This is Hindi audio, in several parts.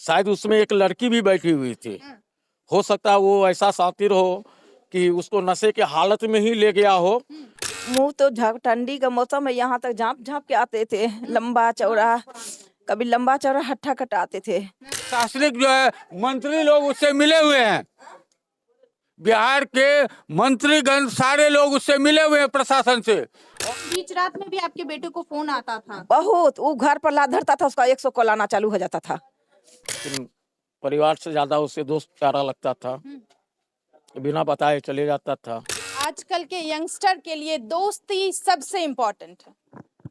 शायद उसमें एक लड़की भी बैठी हुई थी। हो सकता है वो ऐसा शातिर हो कि उसको नशे के हालत में ही ले गया हो। मुंह तो ठंडी का मौसम है, यहाँ तक झाँप झाँप के आते थे, लंबा चौड़ा, कभी लंबा चौड़ा हट्ठा कटाते थे। शासनिक जो है मंत्री लोग उससे मिले हुए हैं, बिहार के मंत्रीगण सारे लोग उससे मिले हुए हैं प्रशासन से। बीच रात में भी आपके बेटे को फोन आता था? बहुत, वो घर पर ला धरता था, उसका 100 कॉल आना चालू हो जाता था। लेकिन परिवार से ज्यादा उससे दोस्त प्यारा लगता था, बिना बताए चले जाता था। आजकल के यंगस्टर के लिए दोस्ती सबसे इम्पोर्टेंट है।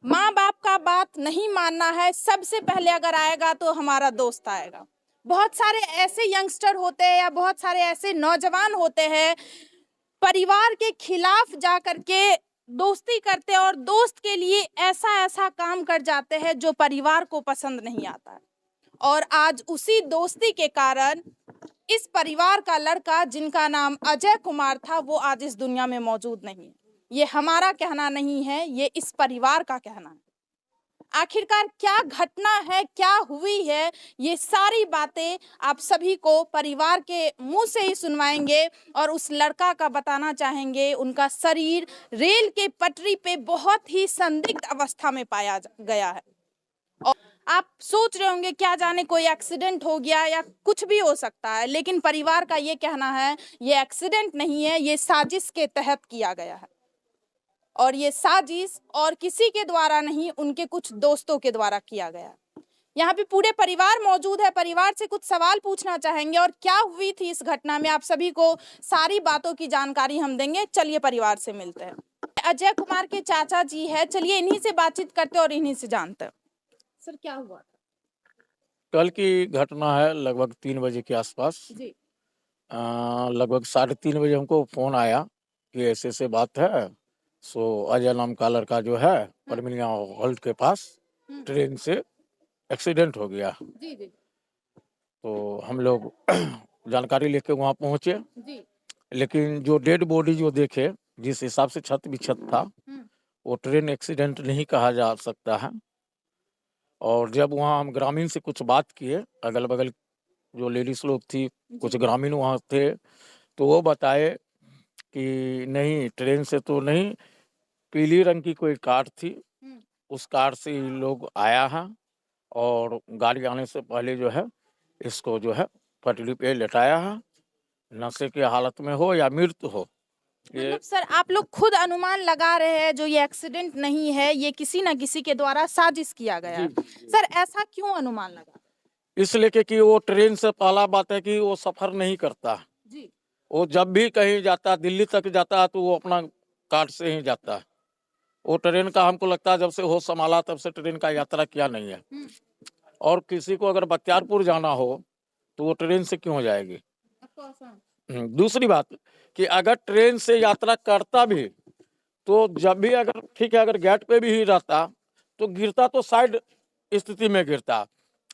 माँ बाप का बात नहीं मानना है, सबसे पहले अगर आएगा तो हमारा दोस्त आएगा। बहुत सारे ऐसे यंगस्टर होते हैं या बहुत सारे ऐसे नौजवान होते हैं, परिवार के खिलाफ जा करके दोस्ती करते हैं और दोस्त के लिए ऐसा ऐसा काम कर जाते हैं जो परिवार को पसंद नहीं आता है। और आज उसी दोस्ती के कारण इस परिवार का लड़का जिनका नाम अजय कुमार था वो आज इस दुनिया में मौजूद नहीं है। ये हमारा कहना नहीं है, ये इस परिवार का कहना है। आखिरकार क्या घटना है, क्या हुई है, ये सारी बातें आप सभी को परिवार के मुंह से ही सुनवाएंगे और उस लड़का का बताना चाहेंगे। उनका शरीर रेल के पटरी पे बहुत ही संदिग्ध अवस्था में पाया गया है। और आप सोच रहे होंगे क्या जाने कोई एक्सीडेंट हो गया या कुछ भी हो सकता है, लेकिन परिवार का ये कहना है ये एक्सीडेंट नहीं है, ये साजिश के तहत किया गया है। और ये साजिश और किसी के द्वारा नहीं, उनके कुछ दोस्तों के द्वारा किया गया है। यहाँ पे पूरे परिवार मौजूद है, परिवार से कुछ सवाल पूछना चाहेंगे और क्या हुई थी इस घटना में आप सभी को सारी बातों की जानकारी हम देंगे। चलिए परिवार से मिलते हैं। अजय कुमार के चाचा जी है, चलिए इन्हीं से बातचीत करते और इन्हीं से जानते हैं। सर क्या हुआ था? कल की घटना है, लगभग 3 बजे के आसपास जी। लगभग 3:30 बजे हमको फोन आया कि ऐसे ऐसे बात है। सो अजय नाम का लड़का जो है परमिलिया हॉल्ट के पास ट्रेन से एक्सीडेंट हो गया। जी जी तो हम लोग जानकारी लेके वहाँ पहुँचे, जी। लेकिन जो डेड बॉडी जो देखे, जिस हिसाब से छत बिछत था, वो ट्रेन एक्सीडेंट नहीं कहा जा सकता है। और जब वहाँ हम ग्रामीण से कुछ बात किए, अगल बगल जो लेडीज लोग थी, कुछ ग्रामीण वहाँ थे, तो वो बताए कि नहीं, ट्रेन से तो नहीं, पीली रंग की कोई कार थी, उस कार से ये लोग आया है और गाड़ी आने से पहले जो है इसको जो है पटरी पे लेटाया है, नशे की हालत में हो या मृत्यु हो। ये मतलब सर आप लोग खुद अनुमान लगा रहे हैं जो ये एक्सीडेंट नहीं है, ये किसी न किसी के द्वारा साजिश किया गया है। सर ऐसा क्यों अनुमान लगा? इसलिए कि वो ट्रेन से पहला बात है कि वो सफर नहीं करता जी। वो जब भी कहीं जाता, दिल्ली तक जाता है तो वो अपना कार से ही जाता है। वो ट्रेन का हमको लगता है जब से होश संभाला तब से ट्रेन का यात्रा किया नहीं है। और किसी को अगर बख्तियारपुर जाना हो तो वो ट्रेन से क्यों जाएगी। दूसरी बात कि अगर ट्रेन से यात्रा करता भी तो जब भी अगर ठीक है, अगर गेट पे भी ही रहता तो गिरता तो साइड स्थिति में गिरता,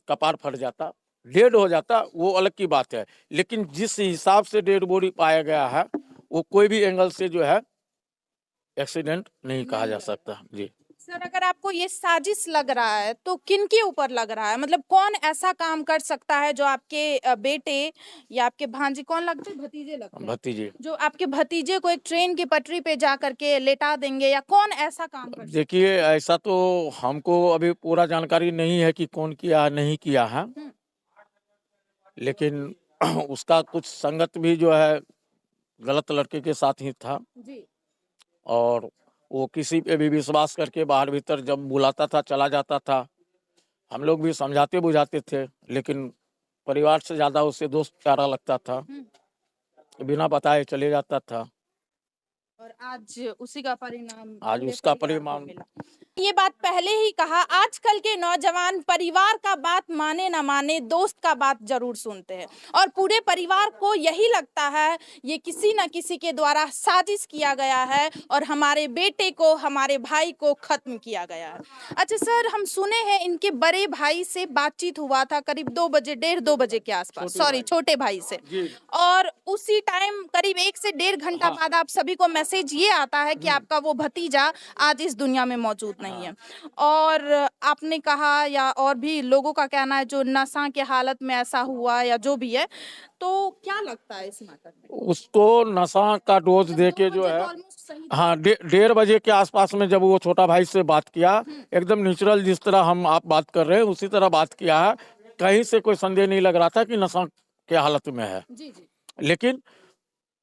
कपार फट जाता, डेड हो जाता, वो अलग की बात है। लेकिन जिस हिसाब से डेड बॉडी पाया गया है वो कोई भी एंगल से जो है एक्सीडेंट नहीं कहा जा सकता। जी सर अगर आपको ये साजिश लग रहा है तो किन के ऊपर लग रहा है? मतलब कौन ऐसा काम कर सकता है जो आपके बेटे या आपके भांजे, कौन लगते हैं, भतीजे लगते हैं, भतीजे, जो आपके भतीजे को एक ट्रेन की पटरी पे जा करके लेटा देंगे, या कौन ऐसा काम कर? देखिए ऐसा तो हमको अभी पूरा जानकारी नहीं है कि कौन किया नहीं किया है, लेकिन उसका कुछ संगत भी जो है गलत लड़के के साथ ही था जी। और वो किसी पे भी विश्वास करके बाहर भीतर जब बुलाता था चला जाता था। हम लोग भी समझाते बुझाते थे, लेकिन परिवार से ज्यादा उससे दोस्त प्यारा लगता था, बिना बताए चले जाता था। और आज उसी का परिणाम, आज पूरे उसका परिवार को परिणाम मिला। ये बात पहले ही कहा, आजकल के नौजवान परिवार का बात माने ना माने, दोस्त का बात जरूर सुनते हैं और पूरे परिवार को यही लगता है ये किसी न किसी के द्वारा साजिश किया गया है और हमारे बेटे को, हमारे भाई को खत्म किया गया है। अच्छा सर, हम सुने हैं इनके बड़े भाई से बातचीत हुआ था करीब 2 बजे, 1:30-2 बजे के आसपास, सॉरी छोटे भाई से, और उसी टाइम करीब 1 से 1.5 घंटा बाद आप सभी को मैसेज मैसेज ये आता है कि आपका वो भतीजा आज इस दुनिया में मौजूद नहीं है। और आपने कहा या और भी लोगों का कहना है जो नशा के हालत में ऐसा हुआ या जो भी है, तो क्या लगता है इस मैटर में? उसको नशा का डोज दे के जो है, हाँ, 1:30 बजे के आसपास में जब वो छोटा भाई से बात किया, एकदम नेचुरल जिस तरह हम आप बात कर रहे हैं उसी तरह बात किया है। कहीं से कोई संदेह नहीं लग रहा था कि नशा के हालत में है। जी जी। लेकिन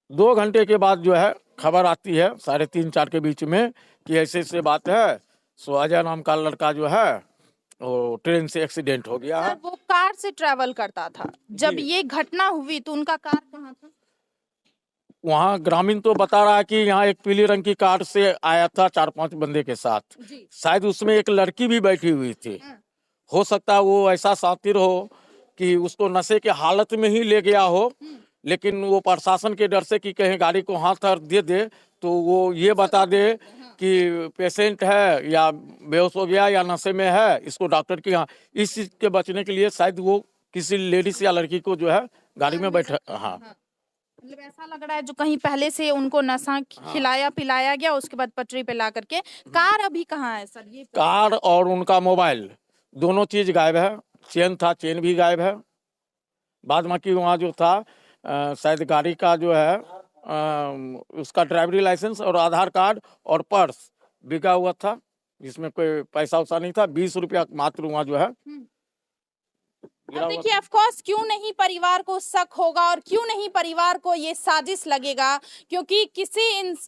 2 घंटे के बाद जो है खबर आती है 3:30-4 के बीच में कि ऐसे ऐसे बात है, सो अजय नाम का लड़का जो है वो ट्रेन से एक्सीडेंट हो गया है। सर वो कार से ट्रैवल करता था, जब जी। ये घटना हुई तो उनका कार कहाँ था? वहाँ ग्रामीण तो बता रहा है कि यहाँ एक पीली रंग की कार से आया था 4-5 बंदे के साथ, जी। शायद उसमें एक लड़की भी बैठी हुई थी। हो सकता है वो ऐसा शातिर हो कि उसको नशे के हालत में ही ले गया हो, लेकिन वो प्रशासन के डर से कि कहीं गाड़ी को हाथ और दे दे तो वो ये बता दे कि पेशेंट है या बेहोश हो गया या नशे में है, इसको डॉक्टर के यहाँ, इस चीज के बचने के लिए शायद वो किसी लेडीज या लड़की को जो है गाड़ी में बैठा, हाँ, मतलब ऐसा लग रहा है जो कहीं पहले से उनको नशा खिलाया पिलाया गया, उसके बाद पटरी पे ला करके। कार अभी कहाँ है सर? ये कार और उनका मोबाइल दोनों चीज गायब है। चेन था, चेन भी गायब है। बाद बाकी वहाँ जो था शायद गाड़ी का जो है उसका ड्राइवरी लाइसेंस और आधार कार्ड और पर्स बिका हुआ था, जिसमें कोई पैसा वैसा नहीं था। 20 रुपया मात्र वहाँ जो है गिरा अब हुआ देखिए, ऑफ कोर्स क्यों नहीं परिवार को शक होगा और क्यों नहीं परिवार को ये साजिश लगेगा, क्योंकि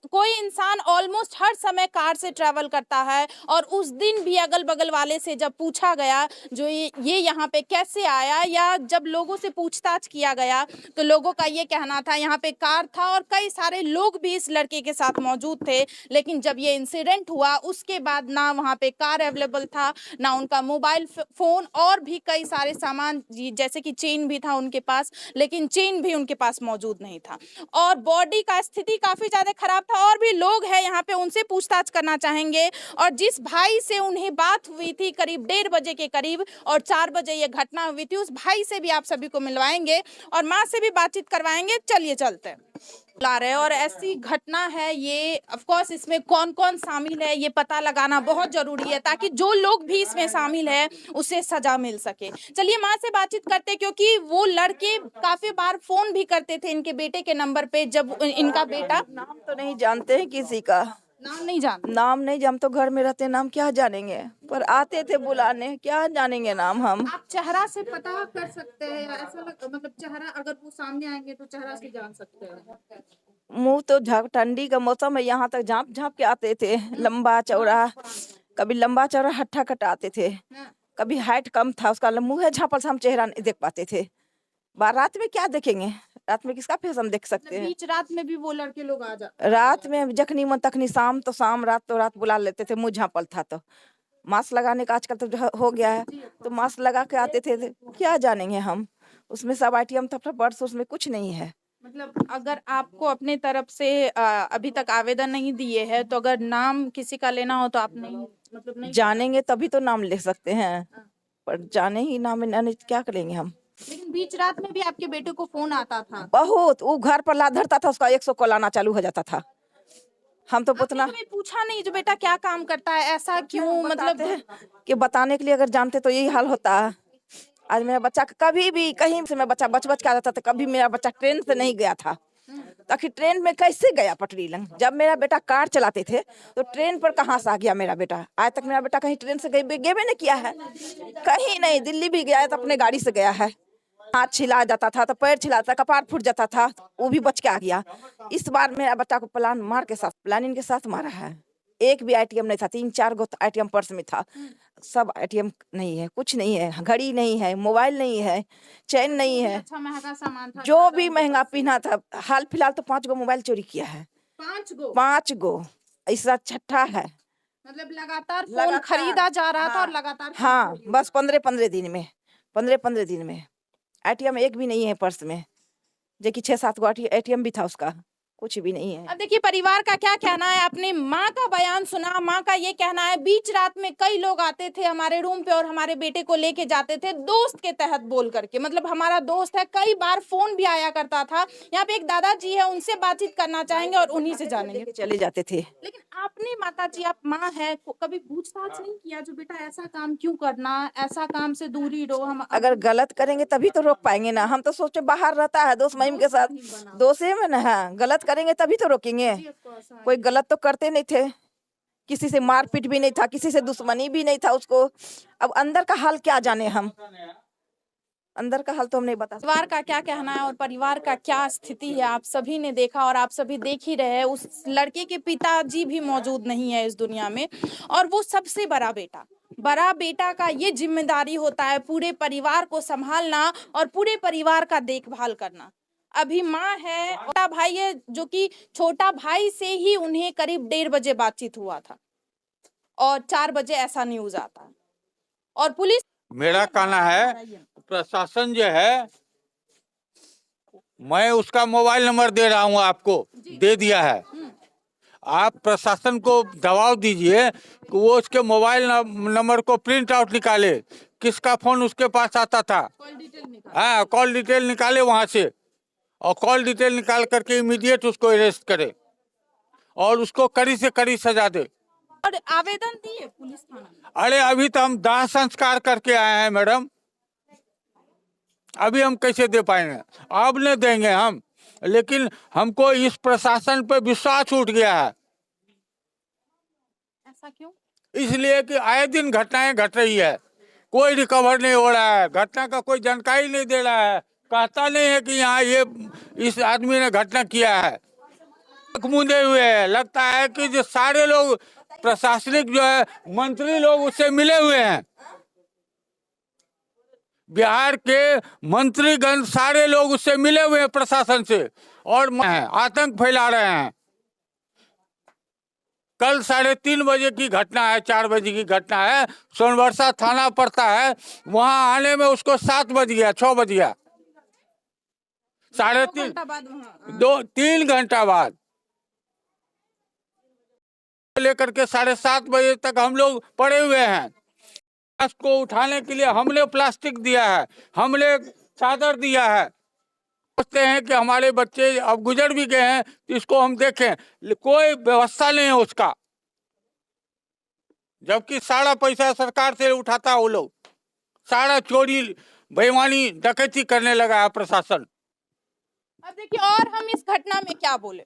कोई इंसान ऑलमोस्ट हर समय कार से ट्रैवल करता है। और उस दिन भी अगल बगल वाले से जब पूछा गया जो ये यहाँ पे कैसे आया, या जब लोगों से पूछताछ किया गया तो लोगों का ये कहना था यहाँ पे कार था और कई सारे लोग भी इस लड़के के साथ मौजूद थे। लेकिन जब ये इंसिडेंट हुआ उसके बाद ना वहाँ पे कार अवेलेबल था, ना उनका मोबाइल फोन और भी कई सारे सामान, जैसे कि चेन भी था उनके पास, लेकिन चेन भी उनके पास मौजूद नहीं था। और बॉडी का स्थिति काफी ज्यादा खराब था। और भी लोग हैं यहाँ पे, उनसे पूछताछ करना चाहेंगे। और जिस भाई से उन्हें बात हुई थी करीब 1:30 के करीब और 4 बजे ये घटना हुई थी, उस भाई से भी आप सभी को मिलवाएंगे और माँ से भी बातचीत करवाएंगे। चलिए चलते हैं। ला रहे और ऐसी घटना है ये, ऑफ कोर्स इसमें कौन कौन शामिल है ये पता लगाना बहुत जरूरी है, ताकि जो लोग भी इसमें शामिल है उसे सजा मिल सके। चलिए माँ से बातचीत करते, क्योंकि वो लड़के काफी बार फोन भी करते थे इनके बेटे के नंबर पे। जब इनका बेटा, नाम तो नहीं जानते हैं किसी का, नाम नहीं जानते, नाम नहीं, हम तो घर में रहते, नाम क्या जानेंगे, पर आते थे बुलाने, क्या जानेंगे नाम हम। आप चेहरा से पता कर सकते हैं या ऐसा मतलब चेहरा अगर वो सामने आएंगे तो चेहरा से जान सकते हैं? मुंह तो झाँक, ठंडी का मौसम है, यहाँ तक झाँप झाँप के आते थे, लंबा चौड़ा, कभी लंबा चौड़ा हट्ठा कटाते थे, कभी हाइट कम था उसका, मुंह है झाँपल से हम चेहरा नहीं देख पाते थे। रात में क्या देखेंगे, रात में किसका फेस हम देख सकते हैं? बीच रात में भी वो लड़के लोग आ जाते? रात में जखनी मन तखनी, शाम तो शाम, रात तो रात बुला लेते थे, मुंह झाँपल था तो। मास्क लगाने का आजकल तो हो गया है, तो मास्क लगा के आते थे, क्या जानेंगे हम, उसमें सब आईटीएम था, पर्स उसमें कुछ नहीं है। मतलब अगर आपको अपने तरफ से अभी तक आवेदन नहीं दिए हैं, तो अगर नाम किसी का लेना हो तो आप नहीं, मतलब नहीं जानेंगे तभी तो नाम ले सकते हैं, पर जाने ही नाम नहीं क्या करेंगे हम। लेकिन बीच रात में भी आपके बेटे को फोन आता था? बहुत, वो घर पर ला धरता था, उसका 100 कॉल आना चालू हो जाता था। हम तो उतना आपने कभी पूछा नहीं जो बेटा क्या काम करता है, ऐसा क्यों, मतलब कि बताने के लिए अगर जानते तो यही हाल होता। आज मेरा बच्चा कभी भी कहीं से, मैं बच्चा बच के आता था, कभी मेरा बच्चा ट्रेन से नहीं गया था, ताकि ट्रेन में कैसे गया पटरी लंग। जब मेरा बेटा कार चलाते थे तो ट्रेन पर कहाँ से आ गया मेरा बेटा? आज तक मेरा बेटा कहीं ट्रेन से गए नहीं किया है, कहीं नहीं। दिल्ली भी गया है तो अपने गाड़ी से गया है, हाथ छिला जाता था तो पैर छिलाता, कपार फूट जाता था, वो भी बच के आ गया। इस बार मेरा बच्चा को प्लानिंग के साथ मारा है। एक भी आईटीएम नहीं था, 3-4 गो आईटीएम पर्स में था, सब आईटीएम नहीं है, कुछ नहीं है, घड़ी नहीं है, मोबाइल नहीं है, चैन नहीं है, अच्छा महंगा सामान था, जो भी महंगा पीना था। हाल फिलहाल तो 5 गो मोबाइल चोरी किया है। 5 गो, ऐसा छठा है। मतलब लगातार फोन खरीदा जा रहा था और लगातार, हाँ, बस 15-15 दिन में आईटीएम एक भी नहीं है पर्स में, जो कि 6-7 गो आईटीएम भी था उसका। कुछ भी नहीं है। अब देखिए परिवार का क्या कहना है, अपने माँ का बयान सुना। माँ का ये कहना है बीच रात में कई लोग आते थे हमारे रूम पे और हमारे बेटे को लेके जाते थे दोस्त के तहत बोल करके, मतलब हमारा दोस्त है। कई बार फोन भी आया करता था। यहाँ पे एक दादाजी है, उनसे बातचीत करना चाहेंगे और उन्हीं से जानेंगे। चले जाते थे। लेकिन आपने माता जी, आप माँ है, कभी पूछताछ नहीं किया जो बेटा ऐसा काम क्यों करना, ऐसा काम से दूरी रहो? हम अगर गलत करेंगे तभी तो रोक पाएंगे ना। हम तो सोचे बाहर रहता है दोस्त महिम के साथ, दोस्त में ना है, गलत करेंगे तभी तो रोकेंगे। कोई गलत तो करते नहीं थे, किसी से मारपीट भी नहीं था, किसी से दुश्मनी भी नहीं था उसको। अब अंदर का हाल क्या जाने, हम अंदर का हाल तो हम नहीं बता सकते। परिवार का क्या कहना है और परिवार का क्या स्थिति है, आप सभी ने देखा और आप सभी देख ही रहे हैं। उस लड़के के पिताजी भी मौजूद नहीं है इस दुनिया में और वो सबसे बड़ा बेटा का ये जिम्मेदारी होता है पूरे परिवार को संभालना और पूरे परिवार का देखभाल करना। अभी माँ है, छोटा भाई है, जो कि छोटा भाई से ही उन्हें करीब 1:30 बजे बातचीत हुआ था और 4 बजे ऐसा न्यूज आता है। और पुलिस, मेरा कहना है प्रशासन जो है, मैं उसका मोबाइल नंबर दे रहा हूं, आपको दे दिया है। आप प्रशासन को दबाव दीजिए कि वो उसके मोबाइल नंबर को प्रिंट आउट निकाले, किसका फोन उसके पास आता था। हाँ, कॉल डिटेल निकाले वहां से, और कॉल डिटेल निकाल करके इमीडिएट उसको अरेस्ट करे और उसको कड़ी से कड़ी सजा दे। और आवेदन दिए पुलिस थाना में? अरे अभी तो हम दाह संस्कार करके आए हैं मैडम, अभी हम कैसे दे पाएंगे? अब नहीं देंगे हम, लेकिन हमको इस प्रशासन पे विश्वास उठ गया है। ऐसा क्यों? इसलिए कि आए दिन घटनाएं घट रही है, कोई रिकवर नहीं हो रहा है, घटना का कोई जानकारी नहीं दे रहा है, कहता नहीं है कि यहाँ ये इस आदमी ने घटना किया है। मुंदे हुए है, लगता है कि जो सारे लोग प्रशासनिक जो है मंत्री लोग उससे मिले हुए हैं। बिहार के मंत्रीगण सारे लोग उससे मिले हुए हैं प्रशासन से, और आतंक फैला रहे हैं। कल 3:30 बजे की घटना है, 4 बजे की घटना है, सोनबरसा थाना पड़ता है, वहां आने में उसको 7 बज गया, 6 बज गया, 3 घंटा बाद लेकर के 7:30 बजे तक हम लोग पड़े हुए हैं। को उठाने के लिए हमने प्लास्टिक दिया है, हमने चादर दिया है। सोचते हैं कि हमारे बच्चे अब गुजर भी गए हैं तो इसको हम देखें, कोई व्यवस्था नहीं है उसका, जबकि सारा पैसा सरकार से उठाता वो लोग, सारा चोरी बेईमानी डकैती करने लगा है प्रशासन। अब देखिए, और हम इस घटना में क्या बोले,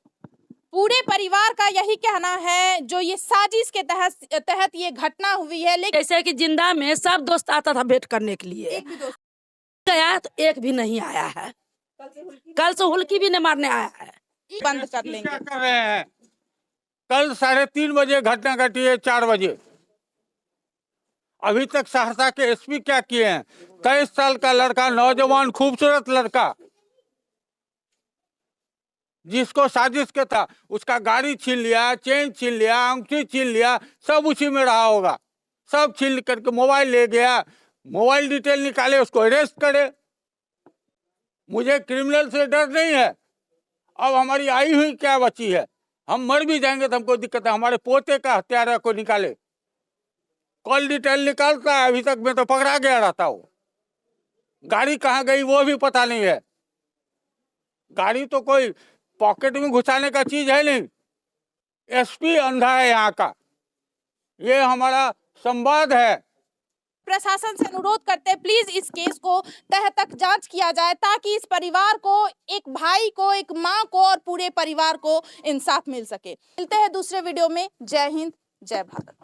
पूरे परिवार का यही कहना है जो ये साजिश के तहत ये घटना हुई है। लेकिन जैसे कि जिंदा में सब दोस्त आता था भेंट करने के लिए, एक भी दोस्त गया तो एक भी नहीं आया है। कल से हुल्की भी नहीं मारने आया है। बंद कर लेंगे। क्या कर रहे हैं? कल 3:30 बजे घटना घटी है, 4 बजे अभी तक सहरसा के एसपी क्या किए हैं? 23 साल का लड़का, नौजवान खूबसूरत लड़का, जिसको साजिश के था, उसका गाड़ी छीन लिया, चेन छीन लिया, अंगूठी छीन लिया, सब उसी में रहा होगा। सब छीन करके मोबाइल ले गया, मोबाइल डिटेल निकाले, उसको अरेस्ट करे। मुझे क्रिमिनल से डर नहीं है। अब हमारी आई हुई क्या बची है? हम मर भी जाएंगे तो हमको दिक्कत है। हमारे पोते का हत्यारा को निकाले, कॉल डिटेल निकालता है, अभी तक मैं तो पकड़ा गया रहता हूँ। गाड़ी कहाँ गई वो भी पता नहीं है। गाड़ी तो कोई पॉकेट में घुसाने का चीज है नहीं। एसपी अंधा है यहाँ का, ये हमारा संवाद है। प्रशासन से अनुरोध करते हैं प्लीज इस केस को तह तक जांच किया जाए, ताकि इस परिवार को, एक भाई को, एक माँ को और पूरे परिवार को इंसाफ मिल सके। मिलते हैं दूसरे वीडियो में। जय हिंद, जय भारत।